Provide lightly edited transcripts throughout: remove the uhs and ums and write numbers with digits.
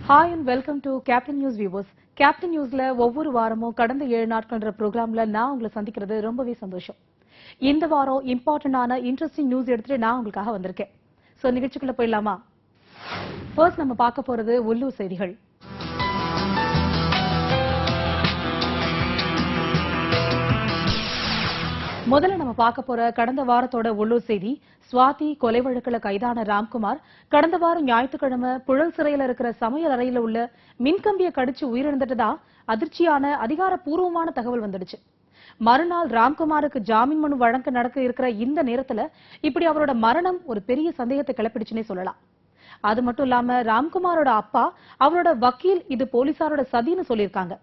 Hi and welcome to Captain News viewers. Captain Newsல ஒவ்வொரு வாரமும் கடந்த 7 நாட்கள்ன்ற ப்ரோக்ராம்ல நான் உங்களை சந்திக்கிறது ரொம்பவே சந்தோஷம். இந்த வாரம் இம்பார்ட்டன்டான இன்ட்ரெஸ்டிங் நியூஸ் எடுத்துட்டு நான் உங்களுக்காக வந்திருக்கேன். சோ நிகழ்ச்சிக்குள்ள போயிடலாமா? ஃபர்ஸ்ட் நம்ம பார்க்க போறது உள்ளூர் செய்திகள். முதல்ல நம்ம பார்க்க போற கடந்த வாரத்தோட உள்ளூர் செய்தி, சுவாதி கொலை வழக்குல கைதான ராம்குமார் கடந்த வாரம் ஞாயிற்றுக்கிழமை புழல் சிறையில இருக்கிற சமையல் அறையில உள்ள மின்கம்பியை கடிச்சு உயிரிழந்துட்டதா அதிர்ச்சியான அதிகாரப்பூர்வமான தகவல் வந்துடுச்சு. மறுநாள் ராம்குமாருக்கு ஜாமீன் மனு வழங்க நடக்க இருக்கிற இந்த நேரத்துல இப்படி அவரோட மரணம் ஒரு பெரிய சந்தேகத்தை கிளப்பிடுச்சுன்னே சொல்லலாம். அது மட்டும் இல்லாம ராம்குமாரோட அப்பா அவரோட வக்கீல் இது போலீசாரோட சதின்னு சொல்லியிருக்காங்க.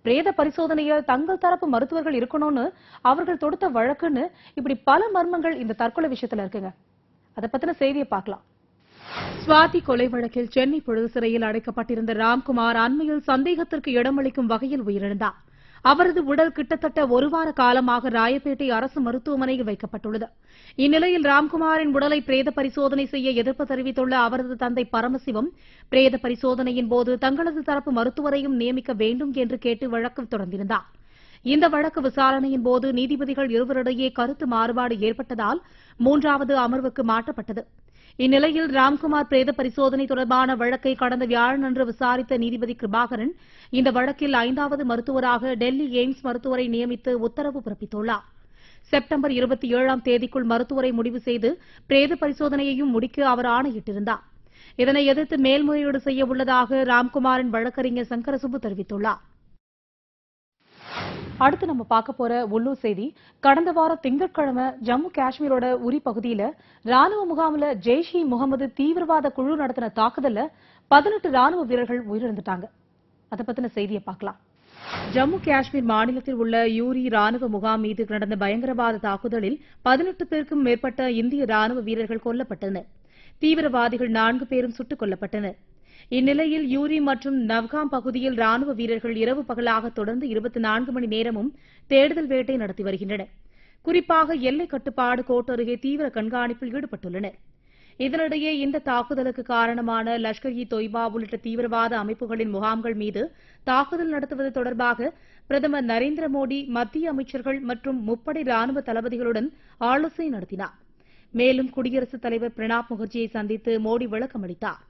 பிரேத பரிசோதனையை தங்கள் தரப்பு மருத்துவர்கள் இருக்கணும்னு அவர்கள் தொடுத்த வழக்குன்னு இப்படி பல மர்மங்கள் இந்த தற்கொலை விஷயத்துல இருக்குங்க. அதை பத்தின செய்தியை பார்க்கலாம். சுவாதி கொலை வழக்கில் சென்னை புழல் சிறையில் அடைக்கப்பட்டிருந்த ராம்குமார் அண்மையில் சந்தேகத்திற்கு இடமளிக்கும் வகையில் உயிரிழந்தார். அவரது உடல் கிட்டத்தட்ட ஒரு வார காலமாக ராயப்பேட்டை அரசு மருத்துவமனையில் வைக்கப்பட்டுள்ளது. இந்நிலையில் ராம்குமாரின் உடலை பிரேத பரிசோதனை செய்ய எதிர்ப்பு தெரிவித்துள்ள அவரது தந்தை பரமசிவம் பிரேத பரிசோதனையின் போது தங்களது தரப்பு மருத்துவரையும் நியமிக்க வேண்டும் என்று கேட்டு வழக்கு தொடர்ந்திருந்தார். இந்த வழக்கு விசாரணையின் போது நீதிபதிகள் இருவரிடையே கருத்து மாறுபாடு ஏற்பட்டதால் 3வது அமர்வுக்கு மாற்றப்பட்டது. இந்நிலையில் ராம்குமார் பிரேத பரிசோதனை தொடர்பான வழக்கை கடந்த வியாழனன்று விசாரித்த நீதிபதி கிருபாகரன் இந்த வழக்கில் 5வது மருத்துவராக டெல்லி எய்ம்ஸ் மருத்துவரை நியமித்து உத்தரவு பிறப்பித்துள்ளார். செப்டம்பர் 27ஆம் தேதிக்குள் மருத்துவரை முடிவு செய்து பிரேத பரிசோதனையையும் முடிக்க அவர் ஆணையிட்டிருந்தார். இதனை எதிர்த்து மேல்முறையீடு செய்ய உள்ளதாக ராம்குமாரின் வழக்கறிஞர் சங்கரசுப்பு தெரிவித்துள்ளார். அடுத்து நம்ம பார்க்க போற உள்ளூர் செய்தி, கடந்த வாரம் திங்கட்கிழமை ஜம்மு காஷ்மீரோட உரி பகுதியில ராணுவ முகாமில் ஜெய்ஷ் இ முகமது தீவிரவாத குழு நடத்தின தாக்குதல்ல 18 ராணுவ வீரர்கள் உயிரிழந்துட்டாங்க. அதை பத்தின செய்தியை பார்க்கலாம். ஜம்மு காஷ்மீர் மாநிலத்தில் உள்ள யூரி ராணுவ முகாம் மீது நடந்த பயங்கரவாத தாக்குதலில் 18 பேருக்கும் மேற்பட்ட இந்திய ராணுவ வீரர்கள் கொல்லப்பட்டனர். தீவிரவாதிகள் 4 பேரும் சுட்டுக் கொல்லப்பட்டனர். இந்நிலையில் யூரி மற்றும் நவ்காம் பகுதியில் ராணுவ வீரர்கள் இரவு பகலாக தொடர்ந்து 24 மணி நேரமும் தேடுதல் வேட்டை நடத்தி வருகின்றனர். குறிப்பாக எல்லை கட்டுப்பாடு கோட்டு அருகே தீவிர கண்காணிப்பில் ஈடுபட்டுள்ளனர். இதனிடையே இந்த தாக்குதலுக்கு காரணமான லஷ்கர் இ தொய்பா உள்ளிட்ட தீவிரவாத அமைப்புகளின் முகாம்கள் மீது தாக்குதல் நடத்துவது தொடர்பாக பிரதமர் நரேந்திர மோடி மத்திய அமைச்சர்கள் மற்றும் முப்படை ராணுவ தளபதிகளுடன் ஆலோசனை நடத்தினார். மேலும் குடியரசுத் தலைவர் பிரணாப் முகர்ஜியை சந்தித்து மோடி விளக்கமளித்தார்.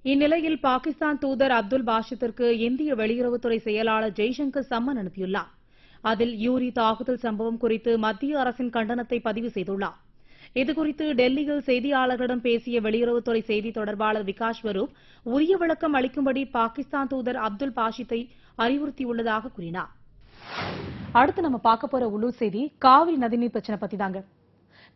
இந்நிலையில் பாகிஸ்தான் தூதர் அப்துல் பாஷித்திற்கு இந்திய வெளியுறவுத்துறை செயலாளர் ஜெய்சங்கர் சம்மன் அனுப்பியுள்ளார். அதில் யூரி தாக்குதல் சம்பவம் குறித்து மத்திய அரசின் கண்டனத்தை பதிவு செய்துள்ளார். இதுகுறித்து டெல்லியில் செய்தியாளர்களிடம் பேசிய வெளியுறவுத்துறை செய்தி தொடர்பாளர் விகாஷ் ஸ்வரூப் உரிய விளக்கம் அளிக்கும்படி பாகிஸ்தான் தூதர் அப்துல் பாஷித்தை அறிவுறுத்தியுள்ளதாக கூறினார். அடுத்து நம்ம பார்க்க போற உள்ளூர் செய்தி காவிரி நதிநீர் பிரச்சனை பத்தி தாங்க.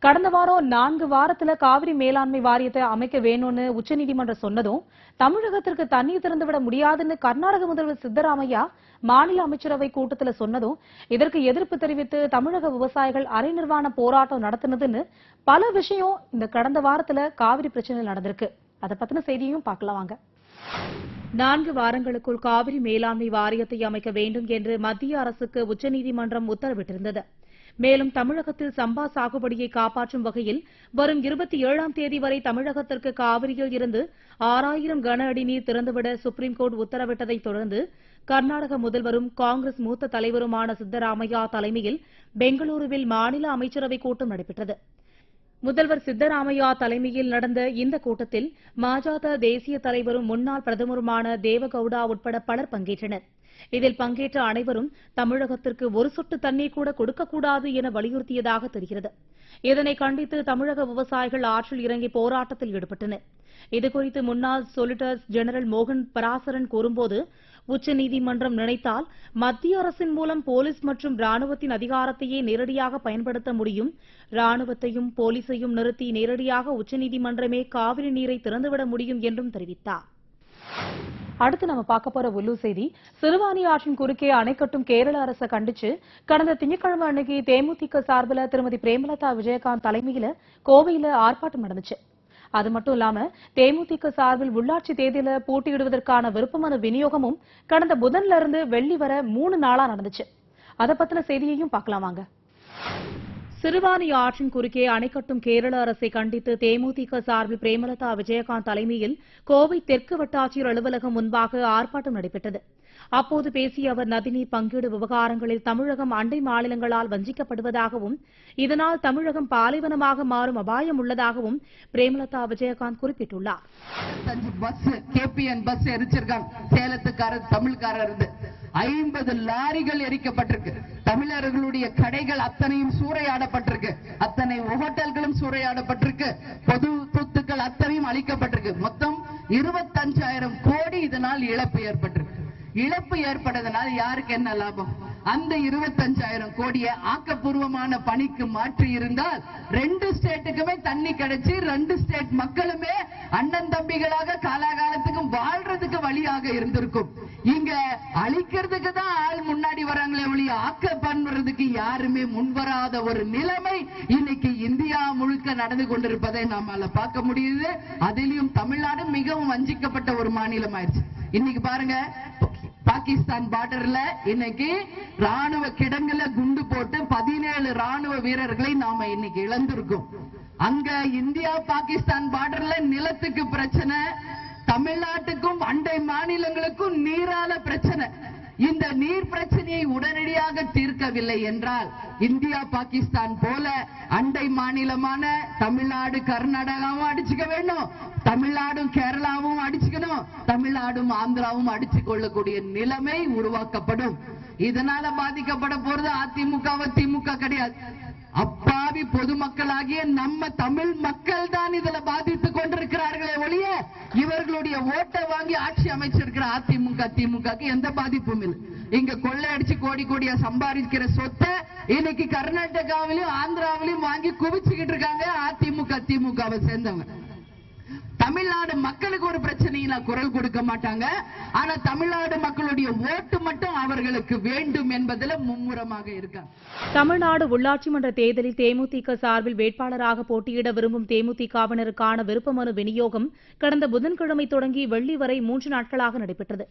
கடந்த வாரம் 4 வாரத்துல காவிரி மேலாண்மை வாரியத்தை அமைக்க வேணும்னு உச்சநீதிமன்றம் சொன்னதும் தமிழகத்திற்கு தண்ணீர் திறந்துவிட முடியாதுன்னு கர்நாடக முதல்வர் சித்தராமையா மாநில அமைச்சரவை கூட்டத்தில் சொன்னதும் இதற்கு எதிர்ப்பு தெரிவித்து தமிழக விவசாயிகள் அரை நிர்வாண போராட்டம் நடத்தினதுன்னு பல விஷயம் இந்த கடந்த வாரத்துல காவிரி பிரச்சனையில் நடந்திருக்கு. அதை பத்தின செய்தியும் பார்க்கலாம் வாங்க. 4 வாரங்களுக்குள் காவிரி மேலாண்மை வாரியத்தை அமைக்க வேண்டும் என்று மத்திய அரசுக்கு உச்சநீதிமன்றம் உத்தரவிட்டிருந்தது. மேலும் தமிழகத்தில் சம்பா சாகுபடியை காப்பாற்றும் வகையில் வரும் 27ஆம் தேதி வரை தமிழகத்திற்கு காவிரியில் இருந்து 6000 கன அடி நீர் திறந்துவிட சுப்ரீம் கோர்ட் உத்தரவிட்டதை தொடர்ந்து கர்நாடக முதல்வரும் காங்கிரஸ் மூத்த தலைவருமான சித்தராமையா தலைமையில் பெங்களூருவில் மாநில அமைச்சரவை கூட்டம் நடைபெற்றது. முதல்வர் சித்தராமையா தலைமையில் நடந்த இந்த கூட்டத்தில் மஜத தேசிய தலைவரும் முன்னாள் பிரதமருமான தேவகவுடா உட்பட பலர் பங்கேற்றனர். இதில் பங்கேற்ற அனைவரும் தமிழகத்திற்கு ஒரு சொட்டு தண்ணீர் கூட கொடுக்கக்கூடாது என வலியுறுத்தியதாக தெரிகிறது. இதனை கண்டித்து தமிழக விவசாயிகள் ஆற்றில் இறங்கி போராட்டத்தில் ஈடுபட்டனர். இதுகுறித்து முன்னாள் சொலிசிட்டர் ஜெனரல் மோகன் பராசரன் கூறும்போது, உச்சநீதிமன்றம் நினைத்தால் மத்திய அரசின் மூலம் போலீஸ் மற்றும் ராணுவத்தின் அதிகாரத்தையே நேரடியாக பயன்படுத்த முடியும். ராணுவத்தையும் போலீசையும் நிறுத்தி நேரடியாக உச்சநீதிமன்றமே காவிரி நீரை திறந்துவிட முடியும் என்றும் தெரிவித்தார். அடுத்து நம்ம பார்க்க போற உள்ளூர் செய்தி, சிறுவாணி ஆற்றின் குறுக்கே அணை கட்டும் கேரள அரசை கண்டிச்சு கடந்த திங்கட்கிழமை அன்னைக்கு தேமுதிக சார்பில் திருமதி பிரேமலதா விஜயகாந்த் தலைமையில கோவையில ஆர்ப்பாட்டம் நடந்துச்சு. அது மட்டும் இல்லாம தேமுதிக சார்பில் உள்ளாட்சி தேர்தல போட்டியிடுவதற்கான விருப்பமனு விநியோகமும் கடந்த புதன்ல இருந்து வெள்ளி வர 3 நாளா நடந்துச்சு. அதை பத்தின செய்தியையும் பார்க்கலாம் வாங்க. சிறுவாணி ஆற்றின் குறுக்கே அணை கட்டும் கேரள அரசை கண்டித்து தேமுதிக சார்பில் பிரேமலதா விஜயகாந்த் தலைமையில் கோவை தெற்கு வட்டாட்சியர் அலுவலகம் முன்பாக ஆர்ப்பாட்டம் நடைபெற்றது. அப்போது பேசிய அவர் நதிநீர் பங்கீடு விவகாரங்களில் தமிழகம் அண்டை மாநிலங்களால் வஞ்சிக்கப்படுவதாகவும் இதனால் தமிழகம் பாலைவனமாக மாறும் அபாயம் உள்ளதாகவும் பிரேமலதா விஜயகாந்த் குறிப்பிட்டுள்ளார். சேலத்துக்காரர் தமிழ்காரர் 50 லாரிகள் எரிக்கப்பட்டிருக்கு. தமிழர்களுடைய கடைகள் அத்தனையும் சூறையாடப்பட்டிருக்கு. அத்தனை ஹோட்டல்களும் சூறையாடப்பட்டிருக்கு. பொது சொத்துக்கள் அத்தனையும் அளிக்கப்பட்டிருக்கு. மொத்தம் 25,000 கோடி இதனால் இழப்பு ஏற்பட்டிருக்கு. இழப்பு ஏற்பட்டதனால் யாருக்கு என்ன லாபம்? அந்த 25,000 கோடியை ஆக்கப்பூர்வமான பணிக்கு மாற்றி இருந்தால் 2 ஸ்டேட்டுக்குமே தண்ணி கிடைச்சி 2 ஸ்டேட் மக்களுமே அண்ணன் தம்பிகளாக காலாகாலத்துக்கும் வாழ்றதுக்கு வழியாக இருந்திருக்கும். இங்க அழிக்கிறதுக்கு தான் ஆள் முன்னாடி வராங்களே ஒழிய ஆக்க பண்றதுக்கு யாருமே முன்வராத ஒரு நிலைமை இன்னைக்கு இந்தியா முழுக்க நடந்து கொண்டிருப்பதை நாம பார்க்க முடியுது. அதிலும் தமிழ்நாடு மிகவும் வஞ்சிக்கப்பட்ட ஒரு மாநிலம் ஆயிடுச்சு. இன்னைக்கு பாருங்க, பாகிஸ்தான் பார்டர்ல இன்னைக்கு ராணுவ கிடங்குல குண்டு போட்டு 17 ராணுவ வீரர்களை நாம இன்னைக்கு இழந்திருக்கோம். அங்க இந்தியா பாகிஸ்தான் பார்டர்ல நிலத்துக்கு பிரச்சனை, தமிழ்நாட்டுக்கும் அண்டை மாநிலங்களுக்கும் நீரால பிரச்சனை. இந்த நீர் பிரச்சனையை உடனடியாக தீர்க்கவில்லை என்றால் இந்தியா பாகிஸ்தான் போல அண்டை மாநிலமான தமிழ்நாடு கர்நாடகாவும் அடிச்சுக்க வேண்டும், தமிழ்நாடும் கேரளாவும் அடிச்சுக்கணும், தமிழ்நாடும் ஆந்திராவும் அடிச்சு கொள்ளக்கூடிய நிலைமை உருவாக்கப்படும். இதனால பாதிக்கப்பட போறது அதிமுக திமுக கிடையாது. அப்பாவி பொதுமக்களாகிய நம்ம தமிழ் மக்கள் தான் இதுல பாதித்துக் கொண்டிருக்கிறார்களே ஒழிய இவர்களுடைய ஓட்டை வாங்கி ஆட்சி அமைச்சிருக்கிற அதிமுக திமுகக்கு எந்த பாதிப்பும் இல்லை. இங்க கொள்ளையடிச்சு கோடி கோடியா சம்பாதிக்கிற சொத்தை இன்னைக்கு கர்நாடகாவிலும் ஆந்திராவிலும் வாங்கி குவிச்சுக்கிட்டு இருக்காங்க அதிமுக திமுகவை சேர்ந்தவங்க. தமிழ்நாடு மக்களுக்கு ஒரு பிரச்சனையில குரல் கொடுக்க மாட்டாங்க. ஆனா தமிழ்நாடு மக்களுடைய ஓட்டு மட்டும் அவர்களுக்கு வேண்டும் என்பதில் மும்முரமாக இருக்காங்க. தமிழ்நாடு உள்ளாட்சி மன்ற தேர்தலில் தேமுதிக சார்பில் வேட்பாளராக போட்டியிட விரும்பும் தேமுதிகவினருக்கான விருப்ப மனு விநியோகம் கடந்த புதன்கிழமை தொடங்கி வெள்ளி வரை 3 நாட்களாக நடைபெற்றது.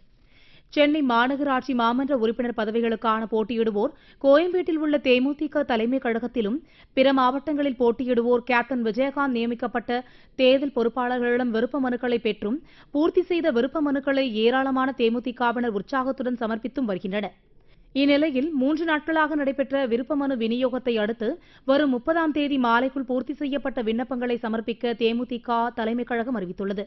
சென்னை மாநகராட்சி மாமன்ற உறுப்பினர் பதவிகளுக்கான போட்டியிடுவோர் கோயம்பேட்டில் உள்ள தேமுதிக தலைமை கழகத்திலும், பிற மாவட்டங்களில் போட்டியிடுவோர் கேப்டன் விஜயகாந்த் நியமிக்கப்பட்ட தேர்தல் பொறுப்பாளர்களிடம் விருப்ப மனுக்களை பெற்றும் பூர்த்தி செய்த விருப்ப மனுக்களை ஏராளமான தேமுதிகவினர் உற்சாகத்துடன் சமர்ப்பித்தும் வருகின்றனர். இந்நிலையில் 3 நாட்களாக நடைபெற்ற விருப்ப மனு விநியோகத்தை அடுத்து வரும் 30ஆம் தேதி மாலைக்குள் பூர்த்தி செய்யப்பட்ட விண்ணப்பங்களை சமர்ப்பிக்க தேமுதிக தலைமை கழகம் அறிவித்துள்ளது.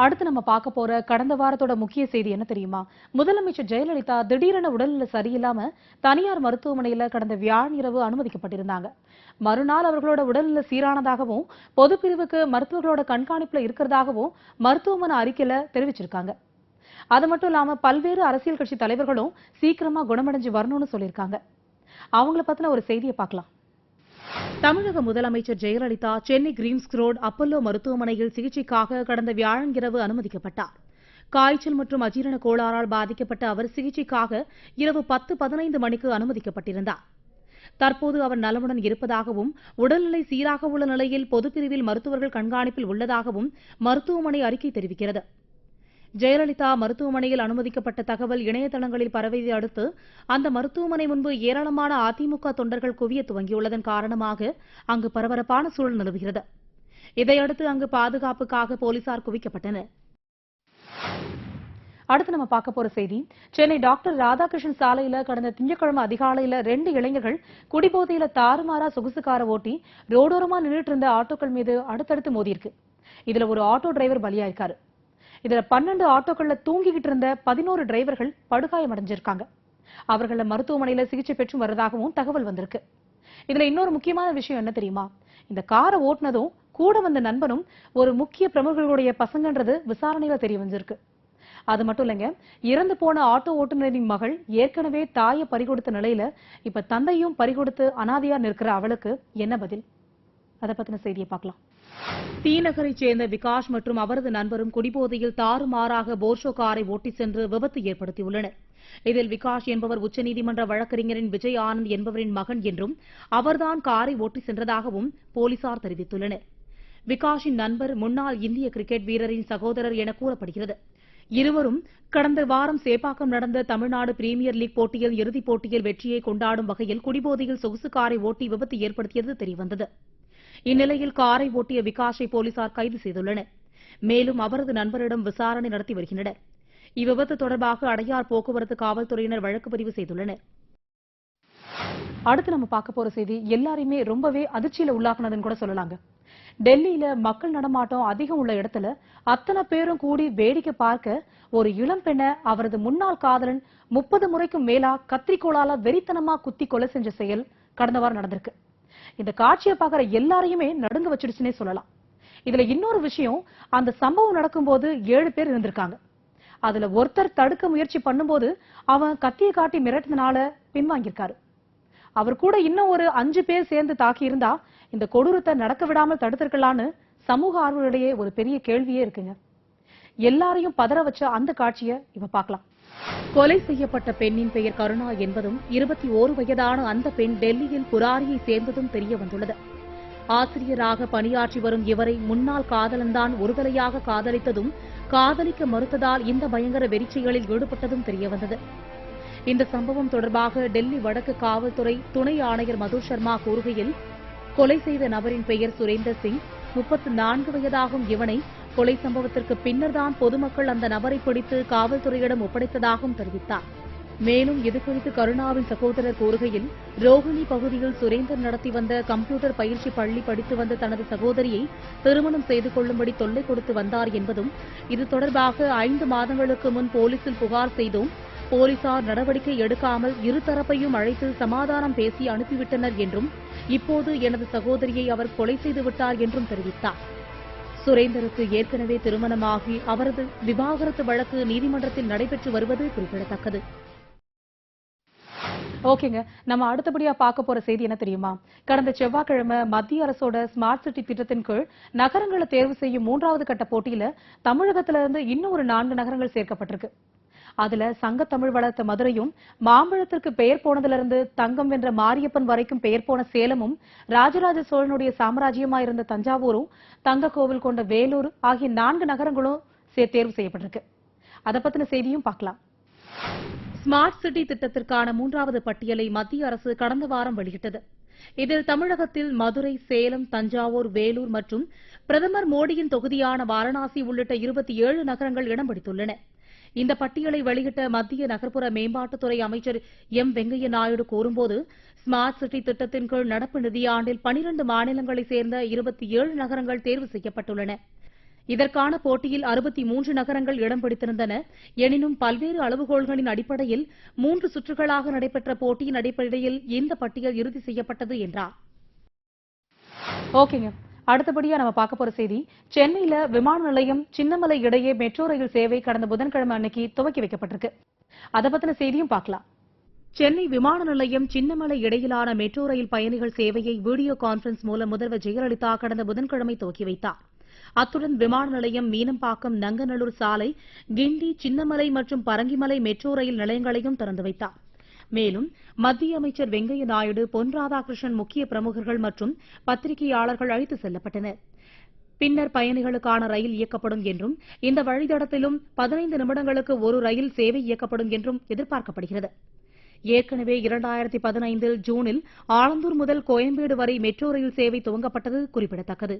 அடுத்து நம்ம பார்க்க போற கடந்த வாரத்தோட முக்கிய செய்தி என்ன தெரியுமா? முதலமைச்சர் ஜெயலலிதா திடீரென உடல்நிலை சரியில்லாம தனியார் மருத்துவமனையில கடந்த வியாழன் இரவு அனுமதிக்கப்பட்டிருந்தாங்க. மறுநாள் அவர்களோட உடல்நிலை சீரானதாகவும் பொதுப்பிரிவுக்கு மருத்துவர்களோட கண்காணிப்புல இருக்கிறதாகவும் மருத்துவமனை அறிக்கையில தெரிவிச்சிருக்காங்க. அது மட்டும் இல்லாம பல்வேறு அரசியல் கட்சி தலைவர்களும் சீக்கிரமா குணமடைஞ்சு வரணும்னு சொல்லியிருக்காங்க. அவங்கள பத்தின ஒரு செய்தியை பார்க்கலாம். தமிழக முதலமைச்சர் Jayalalithaa Chennai Greens road Apollo மருத்துவமனையில் சிகிச்சைக்காக கடந்த வியாழன் இரவு அனுமதிக்கப்பட்டார். காய்ச்சல் மற்றும் அஜீரண கோளாறால் பாதிக்கப்பட்ட அவர் சிகிச்சைக்காக இரவு 10:15 மணிக்கு அனுமதிக்கப்பட்டிருந்தார். தற்போது அவர் நலமுடன் இருப்பதாகவும் உடல்நிலை சீராக உள்ள நிலையில் பொதுப்பிரிவில் மருத்துவர்கள் கண்காணிப்பில் உள்ளதாகவும் மருத்துவமனை அறிக்கை தெரிவிக்கிறது. ஜெயலலிதா மருத்துவமனையில் அனுமதிக்கப்பட்ட தகவல் இணையதளங்களில் பரவியதை அடுத்து அந்த மருத்துவமனை முன்பு ஏராளமான அதிமுக தொண்டர்கள் குவிய துவங்கியுள்ளதன் காரணமாக அங்கு பரபரப்பான சூழல் நிலவுகிறது. இதையடுத்து அங்கு பாதுகாப்புக்காக போலீசார் குவிக்கப்பட்டனர். அடுத்து நம்ம பார்க்க போற செய்தி, சென்னை டாக்டர் ராதாகிருஷ்ணன் சாலையில கடந்த திங்கட்கிழமை அதிகாலையில 2 இளைஞர்கள் குடிபோதையில தாறுமாறா சொகுசுக்கார ஓட்டி ரோடோரமா நின்றுட்டு இருந்த ஆட்டோக்கள் மீது அடுத்தடுத்து மோதியிருக்கு. இதுல ஒரு ஆட்டோ டிரைவர் பலியாயிருக்காரு. இதுல 12 ஆட்டோக்கள்ல தூங்கிக்கிட்டு இருந்த 11 டிரைவர்கள் படுகாயம் அடைஞ்சிருக்காங்க. அவர்கள மருத்துவமனையில சிகிச்சை பெற்று வருவதாகவும் தகவல் வந்திருக்கு. இதுல இன்னொரு முக்கியமான விஷயம் என்ன தெரியுமா? இந்த காரை ஓட்டுனதும் கூட வந்த நண்பனும் ஒரு முக்கிய பிரமுகர்களுடைய பசங்கன்றது விசாரணையில தெரிய வந்திருக்கு. அது மட்டும் இல்லைங்க, இறந்து போன ஆட்டோ ஓட்டுநரின் மகள் ஏற்கனவே தாயை பறிகொடுத்த நிலையில இப்ப தந்தையும் பறிகொடுத்து அனாதையா நிற்கிற அவளுக்கு என்ன பதில்? அதை பத்தின செய்தியை பார்க்கலாம். தீநகரைச் சேர்ந்த விகாஷ் மற்றும் அவரது நண்பரும் குடிபோதையில் தாறுமாறாக போர்ஷோ காரை ஓட்டி சென்று விபத்து ஏற்படுத்தியுள்ளனர். இதில் விகாஷ் என்பவர் உச்சநீதிமன்ற வழக்கறிஞரின் விஜய் ஆனந்த் என்பவரின் மகன் என்றும் அவர்தான் காரை ஓட்டி சென்றதாகவும் போலீசார் தெரிவித்துள்ளனர். விகாஷின் நண்பர் முன்னாள் இந்திய கிரிக்கெட் வீரரின் சகோதரர் என கூறப்படுகிறது. இருவரும் கடந்த வாரம் சேப்பாக்கம் நடந்த தமிழ்நாடு பிரீமியர் லீக் போட்டியில் இறுதிப் போட்டியில் வெற்றியை கொண்டாடும் வகையில் குடிபோதையில் சொகுசு காரை ஓட்டி விபத்து ஏற்படுத்தியது தெரியவந்தது. இந்நிலையில் காரை ஓட்டிய விகாஷை போலீசார் கைது செய்துள்ளனர். மேலும் அவரது நண்பரிடம் விசாரணை நடத்தி வருகின்றனர். இவ்விபத்து தொடர்பாக அடையார் போக்குவரத்து காவல்துறையினர் வழக்கு பதிவு செய்துள்ளனர். அடுத்து நம்ம பார்க்க போற செய்தி எல்லாரையுமே ரொம்பவே அதிர்ச்சியில உள்ளாக்குனதுன்னு கூட சொல்லலாங்க. டெல்லியில மக்கள் நடமாட்டம் அதிகம் உள்ள இடத்துல அத்தனை பேரும் கூடி வேடிக்கை பார்க்க ஒரு இளம் பெண்ணை அவரது முன்னாள் காதலன் 30 முறைக்கும் மேலா கத்திரிக்கோளால வெறித்தனமா குத்தி கொலை செஞ்ச செயல் கடந்த வாரம் நடந்திருக்கு. இந்த காட்சியை பார்க்கிற எல்லாரையுமே நடுங்க வச்சிடுச்சுன்னே சொல்லலாம். இதுல இன்னொரு விஷயம், அந்த சம்பவம் நடக்கும்போது 7 பேர் இருந்திருக்காங்க. அதுல ஒருத்தர் தடுக்க முயற்சி பண்ணும்போது அவன் கத்தியை காட்டி மிரட்டினால பின்வாங்கியிருக்காரு. அவர் கூட இன்னும் ஒரு 5 பேர் சேர்ந்து தாக்கி இருந்தா இந்த கொடூரத்தை நடக்க விடாமல் தடுத்திருக்கலான்னு சமூக ஆர்வலரிடையே ஒரு பெரிய கேள்வியே இருக்குங்க. எல்லாரையும் பதற வச்ச அந்த காட்சியை இப்ப பார்க்கலாம். கொலை செய்யப்பட்ட பெண்ணின் பெயர் கருணா என்பதும் 21 வயதான அந்த பெண் டெல்லியில் புராரியை சேர்ந்ததும் தெரிய வந்துள்ளது. ஆசிரியராக பணியாற்றி வரும் இவரை முன்னாள் காதலன்தான் ஒருதலையாக காதலித்ததும் காதலிக்க மறுத்ததால் இந்த பயங்கர வெறிச்செயலில் ஈடுபட்டதும் தெரியவந்தது. இந்த சம்பவம் தொடர்பாக டெல்லி வடக்கு காவல்துறை துணை ஆணையர் மதுர் சர்மா கூறுகையில், கொலை செய்த நபரின் பெயர் சுரேந்தர் சிங், 34 வயதாகும் இவனை கொலை சம்பவத்திற்கு பின்னர்தான் பொதுமக்கள் அந்த நபரை பிடித்து காவல்துறையிடம் ஒப்படைத்ததாகவும் தெரிவித்தார். மேலும் இதுகுறித்து கருணாவின் சகோதரர் கூறுகையில், ரோஹிணி பகுதியில் சுரேந்தர் நடத்தி வந்த கம்ப்யூட்டர் பயிற்சி பள்ளி படித்து வந்த தனது சகோதரியை திருமணம் செய்து கொள்ளும்படி தொல்லை கொடுத்து வந்தார் என்பதும், இது தொடர்பாக 5 மாதங்களுக்கு முன் போலீசில் புகார் செய்தோம். போலீசார் நடவடிக்கை எடுக்காமல் இருதரப்பையும் அழைத்து சமாதானம் பேசி அனுப்பிவிட்டனர் என்றும், இப்போது எனது சகோதரியை அவர் கொலை செய்து விட்டார் என்றும் தெரிவித்தார். சுரேந்தருக்கு ஏற்கனவே திருமணமாகி அவரது விவாகரத்து வழக்கு நீதிமன்றத்தில் நடைபெற்று வருவது குறிப்பிடத்தக்கது. ஓகேங்க, நம்ம அடுத்தபடியா பார்க்க போற செய்தி என்ன தெரியுமா? கடந்த செவ்வாய்க்கிழமை மத்திய அரசோட ஸ்மார்ட் சிட்டி திட்டத்தின் கீழ் நகரங்களை தேர்வு செய்யும் 3வது கட்ட போட்டியில தமிழகத்தில இருந்து இன்னும் ஒரு 4 நகரங்கள் சேர்க்கப்பட்டிருக்கு. அதுல சங்க தமிழ் வளர்த்த மதுரையும், மாம்பழத்திற்கு பெயர் போனதிலிருந்து தங்கம் வென்ற மாரியப்பன் வரைக்கும் பெயர் போன சேலமும், ராஜராஜ சோழனுடைய சாம்ராஜ்யமா இருந்த தஞ்சாவூரும், தங்க கோவில் கொண்ட வேலூர் ஆகிய 4 நகரங்களும் தேர்வு செய்யப்பட்டிருக்கு. அதை பத்தின செய்தியும் பார்க்கலாம். ஸ்மார்ட் சிட்டி திட்டத்திற்கான 3வது பட்டியலை மத்திய அரசு கடந்த வாரம் வெளியிட்டது. இதில் தமிழகத்தில் மதுரை, சேலம், தஞ்சாவூர், வேலூர் மற்றும் பிரதமர் மோடியின் தொகுதியான வாரணாசி உள்ளிட்ட 27 நகரங்கள் இடம் பிடித்துள்ளன. இந்த பட்டியலை வெளியிட்ட மத்திய நகர்ப்புற மேம்பாட்டுத்துறை அமைச்சர் எம் வெங்கையா நாயுடு கூறும்போது, ஸ்மார்ட் சிட்டி திட்டத்தின் கீழ் நடப்பு நிதியாண்டில் 12 மாநிலங்களைச் சேர்ந்த 27 நகரங்கள் தேர்வு செய்யப்பட்டுள்ளன. இதற்கான போட்டியில் 63 நகரங்கள் இடம் பிடித்திருந்தன. எனினும் பல்வேறு அளவுகோல்களின் அடிப்படையில் 3 சுற்றுகளாக நடைபெற்ற போட்டியின் அடிப்படையில் இந்த பட்டியல் இறுதி செய்யப்பட்டது என்றார். ஓகேங்க, அடுத்தபடியா நம்ம பார்க்க போற செய்தி, சென்னையில விமான நிலையம் சின்னமலை இடையே மெட்ரோ ரயில் சேவை கடந்த புதன்கிழமை அன்னைக்கு துவக்கி வைக்கப்பட்டிருக்கு. அதை பத்தின செய்தியும் பார்க்கலாம். சென்னை விமான நிலையம் சின்னமலை இடையிலான மெட்ரோ ரயில் பயணிகள் சேவையை வீடியோ கான்பரன்ஸ் மூலம் முதல்வர் ஜெயலலிதா கடந்த புதன்கிழமை துவக்கி வைத்தார். அத்துடன் விமான நிலையம், மீனம்பாக்கம், நங்கநல்லூர் சாலை, கிண்டி, சின்னமலை மற்றும் பரங்கிமலை மெட்ரோ ரயில் நிலையங்களையும் திறந்து வைத்தார். மேலும் மத்திய அமைச்சர் வெங்கையா நாயுடு, பொன் ராதாகிருஷ்ணன், முக்கிய பிரமுகர்கள் மற்றும் பத்திரிகையாளர்கள் அழைத்து செல்லப்பட்டனர். பின்னர் பயணிகளுக்கான ரயில் இயக்கப்படும் என்றும், இந்த வழித்தடத்திலும் 15 நிமிடங்களுக்கு ஒரு ரயில் சேவை இயக்கப்படும் என்றும் எதிர்பார்க்கப்படுகிறது. ஏற்கனவே 2015 ஜூனில் ஆலந்தூர் முதல் கோயம்பேடு வரை மெட்ரோ ரயில் சேவை துவங்கப்பட்டது குறிப்பிடத்தக்கது.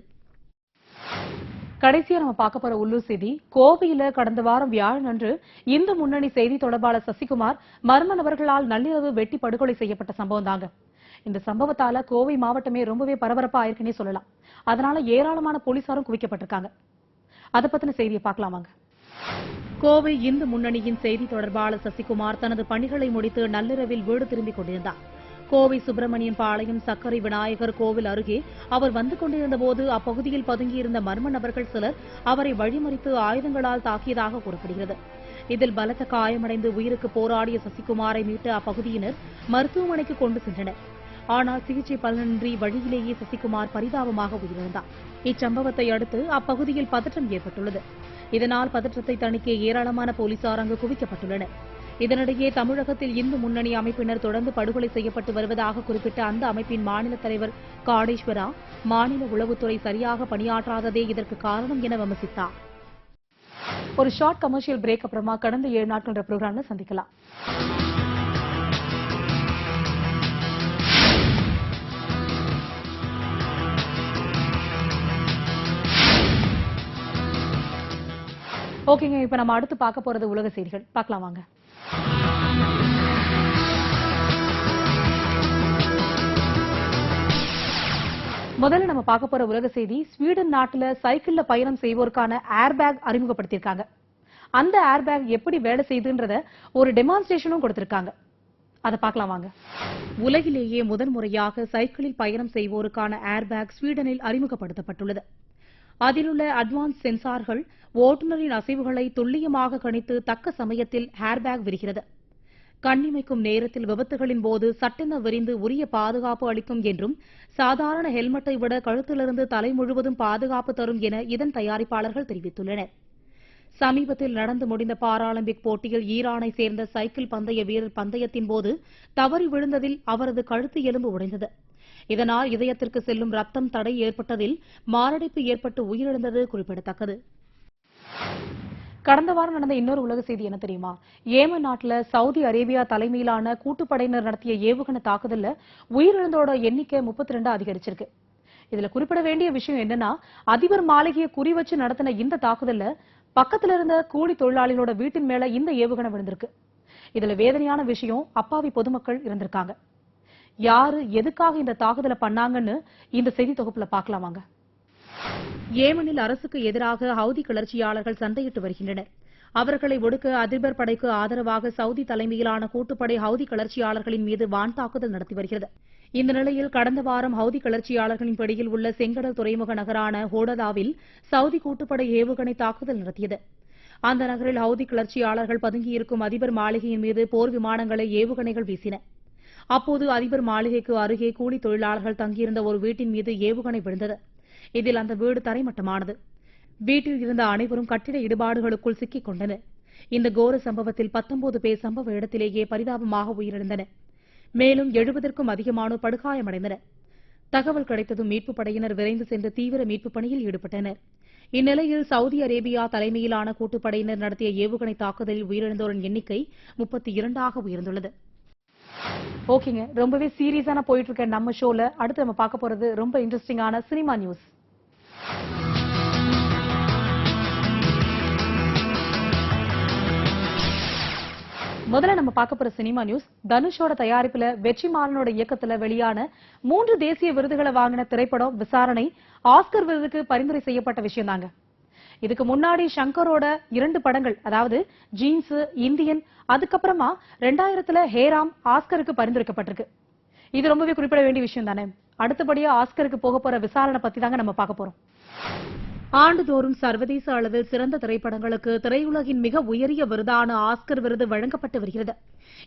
கடைசியா நம்ம பார்க்க போற உள்ளூர் செய்தி, கோவையில கடந்த வாரம் வியாழனன்று இந்து முன்னணி செய்தி தொடர்பாளர் சசிகுமார் மர்ம நபர்களால் நள்ளிரவு வெட்டி படுகொலை செய்யப்பட்ட சம்பவம் தாங்க. இந்த சம்பவத்தால கோவை மாவட்டமே ரொம்பவே பரபரப்பா ஆயிருக்குன்னே சொல்லலாம். அதனால ஏராளமான போலீசாரும் குவிக்கப்பட்டிருக்காங்க. அதை பத்தின செய்தியை பார்க்கலாமாங்க. கோவை இந்து முன்னணியின் செய்தி தொடர்பாளர் சசிகுமார் தனது பணிகளை முடித்து நள்ளிரவில் வீடு திரும்பிக் கொண்டிருந்தார். கோவை சுப்பிரமணியன் பாளையம் சக்கரை விநாயகர் கோவில் அருகே அவர் வந்து கொண்டிருந்தபோது அப்பகுதியில் பதுங்கியிருந்த மர்ம நபர்கள் சிலர் அவரை வழிமறித்து ஆயுதங்களால் தாக்கியதாக கூறப்படுகிறது. இதில் பலத்த காயமடைந்து உயிருக்கு போராடிய சசிகுமாரை மீட்டு அப்பகுதியினர் மருத்துவமனைக்கு கொண்டு சென்றனர். ஆனால் சிகிச்சை பலனின்றி வழியிலேயே சசிகுமார் பரிதாபமாக உயிரிழந்தார். இச்சம்பவத்தை அடுத்து அப்பகுதியில் பதற்றம் ஏற்பட்டுள்ளது. இதனால் பதற்றத்தை தணிக்க ஏராளமான போலீசார் அங்கு குவிக்கப்பட்டுள்ளனர். இதனிடையே தமிழகத்தில் இந்து முன்னணி அமைப்பினர் தொடர்ந்து படுகொலை செய்யப்பட்டு வருவதாக குறிப்பிட்ட அந்த அமைப்பின் மாநில தலைவர் காடேஸ்வரா, மாநில உளவுத்துறை சரியாக பணியாற்றாததே இதற்கு காரணம் என விமர்சித்தார். ஒரு ஷார்ட் கமர்ஷியல் பிரேக் அப்புறமா கடந்த 7 நாட்கள் ப்ரோக்ராம்ல சந்திக்கலாம். ஓகேங்க, இப்ப நம்ம அடுத்து பார்க்க போறது உலக செய்திகள். பார்க்கலாம் வாங்க. முதல்ல நம்ம பார்க்க போற உலக செய்தி, ஸ்வீடன் நாட்டுல சைக்கிள்ல பயணம் செய்வோருக்கான ஏர்பேக் அறிமுகப்படுத்தியிருக்காங்க. அந்த ஏர்பேக் எப்படி வேலை செய்யுதுன்றத ஒரு டெமான்ஸ்ட்ரேஷனும் கொடுத்திருக்காங்க. அதை பார்க்கலாம் வாங்க. உலகிலேயே முதன்முறையாக சைக்கிளில் பயணம் செய்வோருக்கான ஏர்பேக் ஸ்வீடனில் அறிமுகப்படுத்தப்பட்டுள்ளது. அதிலுள்ள அட்வான்ஸ் சென்சார்கள் ஓட்டுநரின் அசைவுகளை துல்லியமாக கணித்து தக்க சமயத்தில் ஏர்பேக் விரிகிறது. கண்ணிமைக்கும் நேரத்தில் விபத்துகளின் போது சட்டென விரிந்து உரிய பாதுகாப்பு அளிக்கும் என்றும், சாதாரண ஹெல்மெட்டை விட கழுத்திலிருந்து தலை முழுவதும் பாதுகாப்பு தரும் என இதன் தயாரிப்பாளர்கள் தெரிவித்துள்ளனர். சமீபத்தில் நடந்து முடிந்த பாராலிம்பிக் போட்டியில் ஈரானை சேர்ந்த சைக்கிள் பந்தய வீரர் பந்தயத்தின் போது தவறி விழுந்ததில் அவரது கழுத்து எலும்பு உடைந்தது. இதனால் இதயத்திற்கு செல்லும் ரத்தம் தடை ஏற்பட்டதில் மாரடைப்பு ஏற்பட்டு உயிரிழந்தது குறிப்பிடத்தக்கது. கடந்த வாரம் நடந்த இன்னொரு உலக செய்தி என்ன தெரியுமா? ஏமன் நாட்டுல சவுதி அரேபியா தலைமையிலான கூட்டுப்படையினர் நடத்திய ஏவுகணை தாக்குதல்ல உயிரிழந்தோட எண்ணிக்கை 32 அதிகரிச்சிருக்கு. இதுல குறிப்பிட வேண்டிய விஷயம் என்னன்னா, அதிபர் மாளிகையை குறி வச்சு நடத்தின இந்த தாக்குதல்ல பக்கத்துல இருந்த கூலி தொழிலாளிகளோட வீட்டின் மேல இந்த ஏவுகணை விழுந்திருக்கு. இதுல வேதனையான விஷயம், அப்பாவி பொதுமக்கள் இருந்திருக்காங்க. யாரு எதுக்காக இந்த தாக்குதலை பண்ணாங்கன்னு இந்த செய்தி தொகுப்புல பார்க்கலாம் வாங்க. ஏமனில் அரசுக்கு எதிராக ஹவுதி கிளர்ச்சியாளர்கள் சண்டையிட்டு வருகின்றனர். அவர்களை ஒடுக்க அதிபர் படைக்கு ஆதரவாக சவுதி தலைமையிலான கூட்டுப்படை ஹவுதி கிளர்ச்சியாளர்களின் மீது வான் தாக்குதல் நடத்தி வருகிறது. இந்த நிலையில் கடந்த வாரம் ஹவுதி கிளர்ச்சியாளர்களின் பிடியில் உள்ள செங்கடல் துறைமுக நகரான ஹோடதாவில் சவுதி கூட்டுப்படை ஏவுகணை தாக்குதல் நடத்தியது. அந்த நகரில் ஹவுதி கிளர்ச்சியாளர்கள் பதுங்கியிருக்கும் அதிபர் மாளிகையின் மீது போர் விமானங்களை ஏவுகணைகள் வீசின. அப்போது அதிபர் மாளிகைக்கு அருகே கூலி தொழிலாளர்கள் தங்கியிருந்த ஒரு வீட்டின் மீது ஏவுகணை விழுந்தது. இதில் அந்த வீடு தரைமட்டமானது. வீட்டில் இருந்த அனைவரும் கட்டிட இடிபாடுகளுக்குள் சிக்கிக் கொண்டனர். இந்த கோர சம்பவத்தில் 19 பேர் சம்பவ இடத்திலேயே பரிதாபமாக உயிரிழந்தனர். மேலும் 70க்கும் அதிகமானோர் படுகாயமடைந்தனர். தகவல் கிடைத்ததும் மீட்புப் படையினர் விரைந்து சென்று தீவிர மீட்புப் பணியில் ஈடுபட்டனர். இந்நிலையில் சவுதி அரேபியா தலைமையிலான கூட்டுப்படையினர் நடத்திய ஏவுகணை தாக்குதலில் உயிரிழந்தோரின் எண்ணிக்கை 32ஆக உயர்ந்துள்ளது. ஓகேங்க, ரொம்பவே சீரியஸான போயிட்டு இருக்க நம்ம ஷோல அடுத்து நம்ம பார்க்க போறது ரொம்ப இன்ட்ரெஸ்டிங்கான சினிமா நியூஸ். முதல்ல நம்ம பார்க்க போற சினிமா நியூஸ், தனுஷோட தயாரிப்புல வெற்றிமாறனோட இயக்கத்துல வெளியான 3 தேசிய விருதுகளை வாங்கின திரைப்படம் விசாரணை ஆஸ்கர் விருதுக்கு பரிந்துரை செய்யப்பட்ட விஷயம் தாங்க. இதுக்கு முன்னாடி ஷங்கரோட 2 படங்கள், அதாவது ஜீன்ஸ், இந்தியன், அதுக்கப்புறமா 2000ல ஹேராம் ஆஸ்கருக்கு பரிந்துரைக்கப்பட்டிருக்கு. இது ரொம்பவே குறிப்பிட வேண்டிய விஷயம் தானே. அடுத்தபடியா ஆஸ்கருக்கு போக போற விசாரணை பத்தி தாங்க நம்ம பார்க்க போறோம். ஆண்டுதோறும் சர்வதேச அளவில் சிறந்த திரைப்படங்களுக்கு திரையுலகின் மிக உயரிய விருதான ஆஸ்கர் விருது வழங்கப்பட்டு வருகிறது.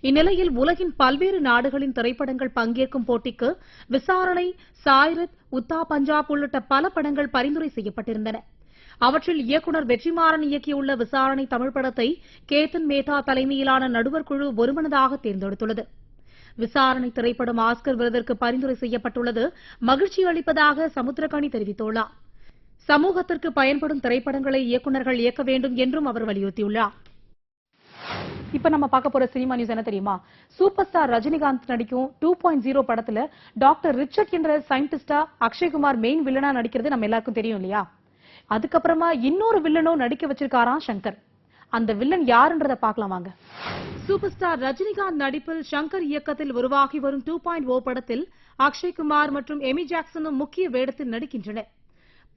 இந்நிலையில் உலகின் பல்வேறு நாடுகளின் திரைப்படங்கள் பங்கேற்கும் போட்டிக்கு விசாரணை, சாய்ரத், உத்தா பஞ்சாப் உள்ளிட்ட பல படங்கள் பரிந்துரை செய்யப்பட்டிருந்தன. அவற்றில் இயக்குநர் வெற்றிமாறன் இயக்கியுள்ள விசாரணை தமிழ் படத்தை கேத்தன் மேத்தா தலைமையிலான நடுவர் குழு ஒருமனதாக தேர்ந்தெடுத்துள்ளது. விசாரணை திரைப்படம் ஆஸ்கர் விருதிற்கு பரிந்துரை செய்யப்பட்டுள்ளது மகிழ்ச்சி அளிப்பதாக சமுத்திரகனி தெரிவித்துள்ளார். சமூகத்திற்கு பயன்படும் திரைப்படங்களை இயக்குநர்கள் இயக்க வேண்டும் என்றும் அவர் வலியுறுத்தியுள்ளார். இப்ப நம்ம பார்க்க போற சினிமா நியூஸ் என்ன தெரியுமா? சூப்பர் ஸ்டார் ரஜினிகாந்த் நடிக்கும் 2.0 படத்துல டாக்டர் ரிச்சர்ட் என்ற சயின்டிஸ்டா அக்ஷய்குமார் மெயின் வில்லனா நடிக்கிறது நம்ம எல்லாருக்கும் தெரியும் இல்லையா? அதுக்கப்புறமா இன்னொரு வில்லனும் நடிக்க வச்சிருக்காராம் சங்கர். அந்த வில்லன் யாருன்றத பார்க்கலாம் வாங்க. சூப்பர் ஸ்டார் ரஜினிகாந்த் நடிப்பில் சங்கர் இயக்கத்தில் உருவாகி வரும் 2.0 படத்தில் அக்ஷய்குமார் மற்றும் எமி ஜாக்சனும் முக்கிய வேடத்தில் நடிக்கின்றனர்.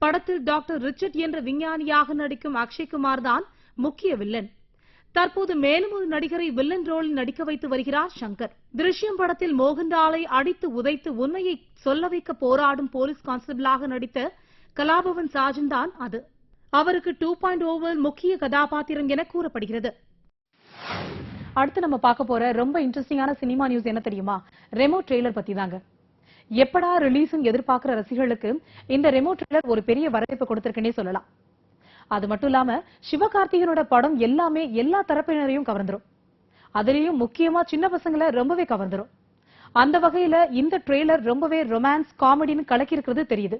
படத்தில் டாக்டர் ரிச்சர்ட் என்ற விஞ்ஞானியாக நடிக்கும் அக்ஷய்குமார் தான் முக்கிய வில்லன். தற்போது மேலும் ஒரு நடிகரை வில்லன் ரோலில் நடிக்க வைத்து வருகிறார் சங்கர். திருஷ்யம் படத்தில் மோகன்லாலை அடித்து உதைத்து உண்மையை சொல்ல வைக்க போராடும் போலீஸ் கான்ஸ்டபிளாக நடித்த கலாபவன் சாஜன் தான் அது. அவருக்கு 2.0 முக்கிய கதாபாத்திரம் என கூறப்படுகிறது. அடுத்து நம்ம பார்க்க போற ரொம்ப இன்ட்ரெஸ்டிங்கான சினிமா நியூஸ் என்ன தெரியுமா? ரெமோ ட்ரெய்லர் பத்தி தாங்க. எப்படா ரிலீஸ் எதிர்பார்க்கிற ரசிகர்களுக்கு இந்த ரெமோ ட்ரெய்லர் ஒரு பெரிய வரவேற்பு கொடுத்திருக்குன்னே சொல்லலாம். அது மட்டும் இல்லாம சிவகார்த்திகேயனோட படம் எல்லாமே எல்லா தரப்பினரையும் கவர்ந்துரும். அதுலயும் முக்கியமா சின்ன பசங்களை ரொம்பவே கவர்ந்துரும். அந்த வகையில இந்த ட்ரெய்லர் ரொம்பவே ரொமான்ஸ், காமெடின்னு கலக்கி இருக்கிறது தெரியுது.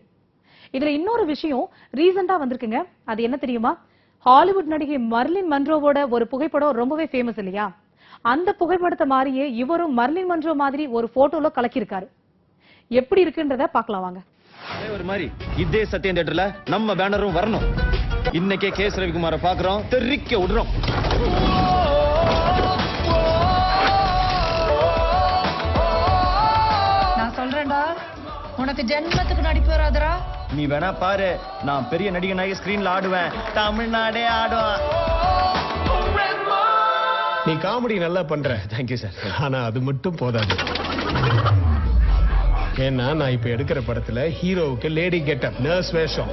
இதுல இன்னொரு விஷயம் ரீசெண்டா வந்திருக்குங்க. அது என்ன தெரியுமா? ஹாலிவுட் நடிகை மர்லின் மன்ரோவோட ஒரு புகைப்படம் ரொம்பவே ஃபேமஸ் இல்லையா? அந்த புகைப்படத்தை மாதிரியே இவரும் மர்லின் மன்றோ மாதிரி ஒரு போட்டோல கலக்கியிருக்காரு. எப்படி இருக்குன்றத பார்க்கலாம் வாங்க. ஒரு மாதிரி இதே சத்யம் தியேட்டர்ல நம்ம பேனரும் வரணும். இன்னைக்கே கேஸ் ரவிக்குமாரை பாக்குறோம், தெரிக்க விடுறோம். நான் சொல்றேன்டா, உனக்கு ஜென்மத்துக்கு நடிப்பு வராதரா. நீ வேணா பாரு, நான் பெரிய நடிகனாகி ஸ்கிரீன்ல ஆடுவேன், தமிழ்நாடே ஆடுவேன். நீ காமெடி நல்லா பண்ற. Thank you sir. ஆனா அது மட்டும் போதாது. ஏன்னா நான் இப்ப எடுக்கிற படத்துல ஹீரோவுக்கு லேடி கெட்டப், நர்ஸ் வேஷம்.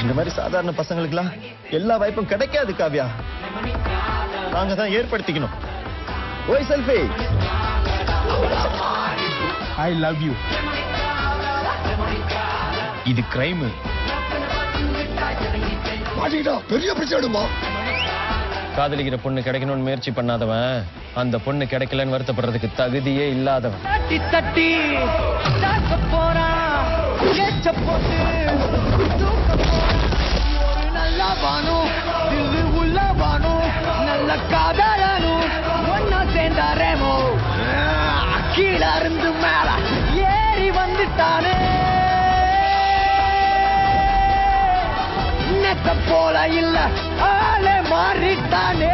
இந்த மாதிரி சாதாரண பசங்களுக்குலாம் எல்லா வாய்ப்பும் கிடைக்காது காவ்யா. நாங்க தான் ஏற்படுத்திக்கணும். ஓய் செல்ஃபி. I love you. இது கிரைம். பெரிய பிரச்சனைமா. காதலிக்கிற பொண்ணு கிடைக்கணும்னு முயற்சி பண்ணாதவன் அந்த பொண்ணு கிடைக்கலன்னு வருத்தப்படுறதுக்கு தகுதியே இல்லாதவன். தட்டி தட்டி தாக்க போறான், ஏச்ச போட்டு தூக்க போறான். ஒரு நல்ல வானும் இது உள்ள வானும் நல்ல காதலனும் ஒன்னா சேர்ந்தாரேமோ. கீழே இருந்து மேல ஏறி வந்துட்டானே, நெத்த போல இல்ல ஆளே மாறிட்டானே.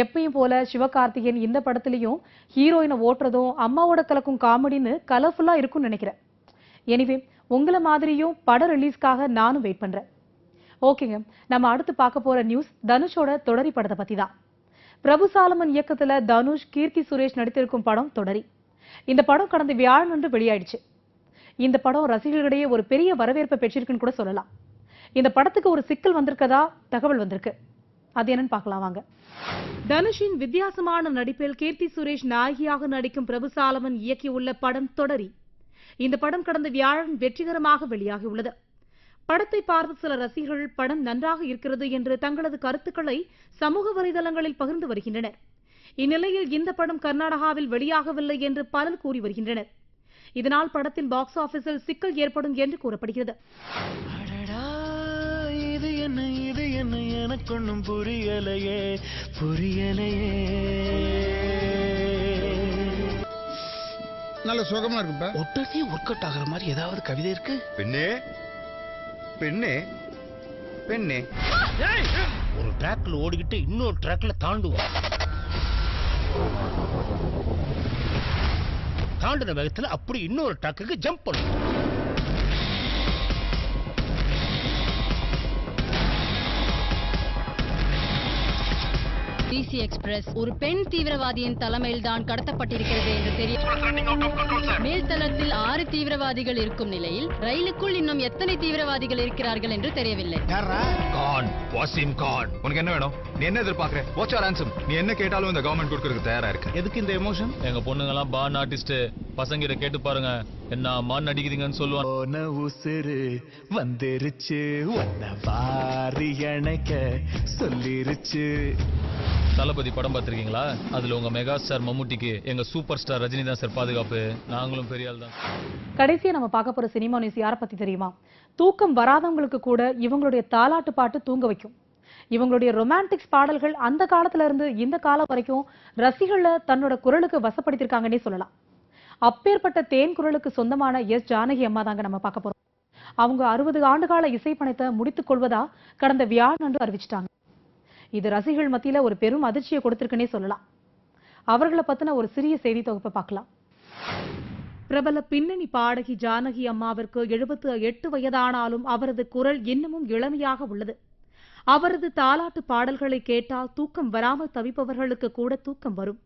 எப்பயும் போல சிவகார்த்திகேயன் இந்த படத்திலையும் ஹீரோயினை ஓட்டுறதும் அம்மாவோட கலக்கும் காமெடின்னு கலர்ஃபுல்லா இருக்கும்னு நினைக்கிறேன். எனிவே உங்களை மாதிரியும் படம் ரிலீஸ்க்காக நானும் வெயிட் பண்றேன். ஓகேங்க, நம்ம அடுத்து பார்க்க போற நியூஸ் தனுஷோட தொடரி படத்தை பத்தி தான். பிரபு சாலமன் இயக்கத்துல தனுஷ், கீர்த்தி சுரேஷ் நடித்திருக்கும் படம் தொடரி. இந்த படம் கடந்த வியாழனன்று வெளியாயிடுச்சு. இந்த படம் ரசிகர்களிடையே ஒரு பெரிய வரவேற்பை பெற்றிருக்குன்னு கூட சொல்லலாம். இந்த படத்துக்கு ஒரு சிக்கல் வந்திருக்கதா தகவல் வந்திருக்கு. அது என்னன்னு பார்க்கலாம் வாங்க. தனுஷின் வித்தியாசமான நடிப்பில் கீர்த்தி சுரேஷ் நாயகியாக நடிக்கும் பிரபு சாலமன் இயக்கியுள்ள படம் தொடரி. இந்த படம் கடந்த வியாழன் வெற்றிகரமாக வெளியாகியுள்ளது. படத்தை பார்த்த சில ரசிகர்கள் படம் நன்றாக இருக்கிறது என்று தங்களது கருத்துக்களை சமூக வலைதளங்களில் பகிர்ந்து வருகின்றனர். இந்நிலையில் இந்த படம் கர்நாடகாவில் வெளியாகவில்லை என்று பலர் கூறி வருகின்றனர். இதனால் படத்தின் பாக்ஸ் ஆபீஸில் சிக்கல் ஏற்படும் என்று கூறப்படுகிறது. இது என்ன எனக்கு ஒண்ணும் புரியலையே புரியலையே. நல்ல சுகமா இருக்குப்பா. உடனே ஒர்க் அவுட் ஆகிற மாதிரி ஏதாவது கவிதை இருக்கு? பெண்ணே பெண்ணே பெண்ணே. ஒரு ட்ராக்ல ஓடிக்கிட்டு இன்னொரு ட்ராக்ல தாண்டுவோம். தாண்டின வேகத்துல அப்படி இன்னொரு ட்ராக்குக்கு ஜம்ப் பண்ணுவோம். டிசி எக்ஸ்பிரஸ் ஒரு பெண் தீவிரவாதியின் தலைமையில் தான் கடத்தப்பட்டிருக்கிறது என்று தெரியும். மேல்தளத்தில் 6 தீவிரவாதிகள் இருக்கும் நிலையில் ரயிலுக்குள் இன்னும் எத்தனை தீவிரவாதிகள் இருக்கிறார்கள் என்று தெரியவில்லை. உனக்கு என்ன வேணும்? நீ என்ன எதிர்பார்க்கற? Watch your answer. நீ என்ன கேட்டாலும் இந்த கவர்மெண்ட் கொடுக்கிறதுக்கு தயாரா இருக்கு. எதுக்கு இந்த எமோஷன்? எங்க பொண்ணுங்க எல்லாம் பான் ஆர்டிஸ்ட். பசங்க இத கேட்டு பாருங்க, என்ன மான் நடிக்குதுங்கன்னு சொல்லுவாங்க. போன உசுறு வந்துருச்சு, உன்னை வாரி அணைக்க சொல்லிருச்சு. தளபதி படம் பார்த்திருக்கீங்களா? அதுல உங்க மெகா ஸ்டார் மம்முட்டிக்கு எங்க சூப்பர் ஸ்டார் ரஜினி தான் சார் பாதுகாப்பு. நாங்களும் பெரிய ஆள் தான். கடைசியா நம்ம பார்க்க போற சினிமா நியூஸ் யாரை பத்தி தெரியுமா? தூக்கம் வராதவங்களுக்கு கூட இவங்களுடைய தாலாட்டு பாட்டு தூங்க வைக்கும். இவங்களுடைய ரொமான்டிக்ஸ் பாடல்கள் அந்த காலத்துல இருந்து இந்த காலம் வரைக்கும் ரசிகர்களை தன்னோட குரலுக்கு வசப்படுத்திருக்காங்கன்னே சொல்லலாம். அப்பேற்பட்ட தேன் குரலுக்கு சொந்தமான எஸ் ஜானகி அம்மா தாங்க நம்ம பார்க்க போறோம். அவங்க 60 ஆண்டுகால இசைப்பணத்தை முடித்துக் கொள்வதா கடந்த வியாழனன்று அறிவிச்சிட்டாங்க. இது ரசிகர்கள் மத்தியில ஒரு பெரும் அதிர்ச்சியை கொடுத்திருக்குன்னே சொல்லலாம். அவர்களை பத்தின ஒரு சிறிய செய்தி தொகுப்பை பார்க்கலாம். பிரபல பின்னணி பாடகி ஜானகி அம்மாவிற்கு 78 வயதானாலும் அவரது குரல் இன்னமும் இளமையாக உள்ளது. அவரது தாலாட்டு பாடல்களை கேட்டால் தூக்கம் வராமல் தவிப்பவர்களுக்கு கூட தூக்கம் வரும்.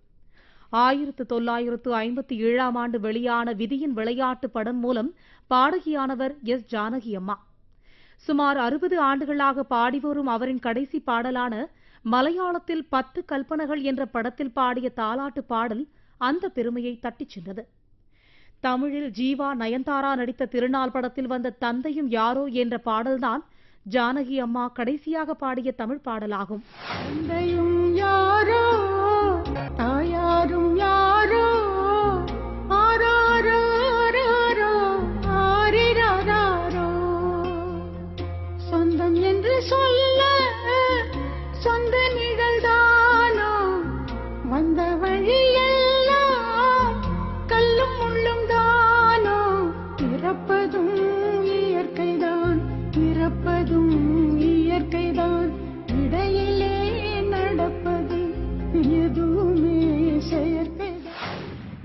1957ஆம் ஆண்டு வெளியான விதியின் விளையாட்டு படம் மூலம் பாடகியானவர் எஸ் ஜானகி அம்மா. சுமார் 60 ஆண்டுகளாக பாடி வரும் அவரின் கடைசி பாடலான மலையாளத்தில் 10 கல்பனைகள் என்ற படத்தில் பாடிய தாலாட்டு பாடல் அந்த பெருமையை தட்டிச் சென்றது. தமிழில் ஜீவா, நயன்தாரா நடித்த திருநாள் படத்தில் வந்த தந்தையும் யாரோ என்ற பாடல்தான் ஜானகி அம்மா கடைசியாக பாடிய தமிழ் பாடலாகும். தந்தையும் யாரோ தாயாரும் யாரோ ஆராரோ ஆரிராரோ சொந்தம் என்று சொல்ல சொந்த நிழல்தானோ வந்த வழியெல்லாம் கல்லும் முள்ளும் தானோ பிறப்பதும் இயற்கைதான் பிறப்பதும் இயற்கைதான் இடையிலே நடப்பது எதுவுமே செயற்கைதான்.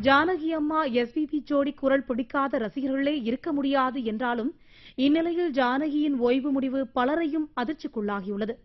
ஜானகி அம்மா எஸ்பிபி ஜோடி குரல் பிடிக்காத ரசிகர்களே இருக்க முடியாது என்றாலும் இந்நிலையில் ஜானகியின் ஓய்வு முடிவு பலரையும் அதிர்ச்சிக்குள்ளாகியுள்ளது.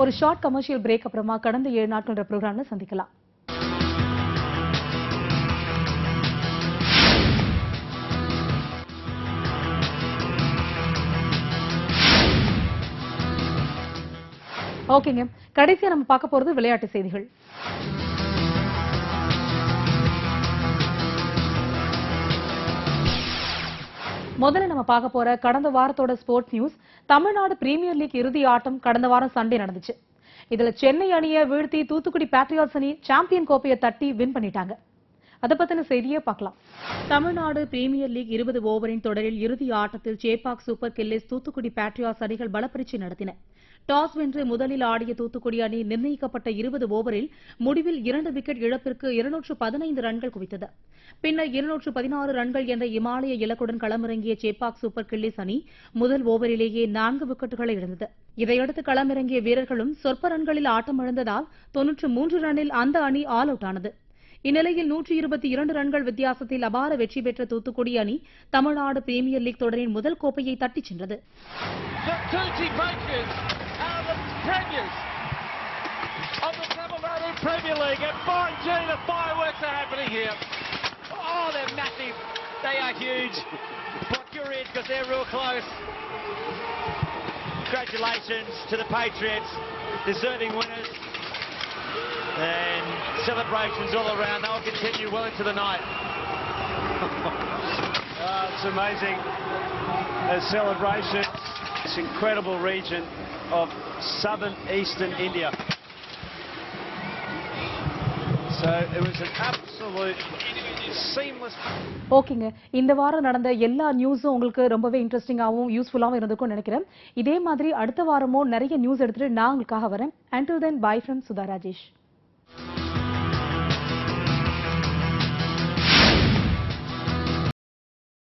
ஒரு ஷார்ட் கமர்ஷியல் பிரேக் அப்புறமா கடந்த 7 நாட்கள் ப்ரோக்ராம்ல சந்திக்கலாம். ஓகேங்க, கடைசியா நம்ம பார்க்க போறது விளையாட்டு செய்திகள். முதல்ல நம்ம பார்க்க போற கடந்த வாரத்தோட sports news. Tamil Nadu premier league இறுதி ஆட்டம் கடந்த வாரம் சண்டே நடந்துச்சு. இதுல சென்னை அணியை வீழ்த்தி தூத்துக்குடி பேட்ரியாட்ஸ் அணி சாம்பியன் கோப்பையை தட்டி வின் பண்ணிட்டாங்க. அத பத்தின செய்தியை பார்க்கலாம். தமிழ்நாடு பிரீமியர் லீக் 20 ஓவரின் தொடரில் இறுதி ஆட்டத்தில் Chepauk super gillies Thoothukudi patriots அணிகள் பலப்பரீட்சை நடத்தின. டாஸ் வென்று முதலில் ஆடிய தூத்துக்குடி அணி நிர்ணயிக்கப்பட்ட 20 ஓவரில் முடிவில் 2 விக்கெட் இழப்பிற்கு 215 ரன்கள் குவித்தது. பின்னர் 216 ரன்கள் என்ற இமாலய இலக்குடன் களமிறங்கிய சேப்பாக் சூப்பர் கில்லிஸ் அணி முதல் ஓவரிலேயே 4 விக்கெட்டுகளை இழந்தது. இதையடுத்து களமிறங்கிய வீரர்களும் சொற்ப ரன்களில் ஆட்டமிழந்ததால் 93 ரன்னில் அந்த அணி ஆல் அவுட் ஆனது. இந்நிலையில் 122 ரன்கள் வித்தியாசத்தில் அபார வெற்றி பெற்ற தூத்துக்குடி அணி தமிழ்நாடு பிரீமியர் லீக் தொடரின் முதல் கோப்பையை தட்டிச் சென்றது. Congratulations to the Patriots, deserving winners, and celebrations all around. They'll continue well into the night. It's amazing. Celebrations. This incredible region of southern eastern India. So it was an absolute seamless. ஓகேங்க, இந்த வாரம் நடந்த எல்லா நியூஸும் உங்களுக்கு ரொம்பவே இன்ட்ரெஸ்டிங்காகவும் யூஸ்ஃபுல்லாகவும் இருந்திருக்கும்னு நினைக்கிறேன். இதே மாதிரி அடுத்த வாரமும் நிறைய நியூஸ் எடுத்துட்டு நான் உங்களுக்காக வரேன். Until then, bye from Sudha Rajesh.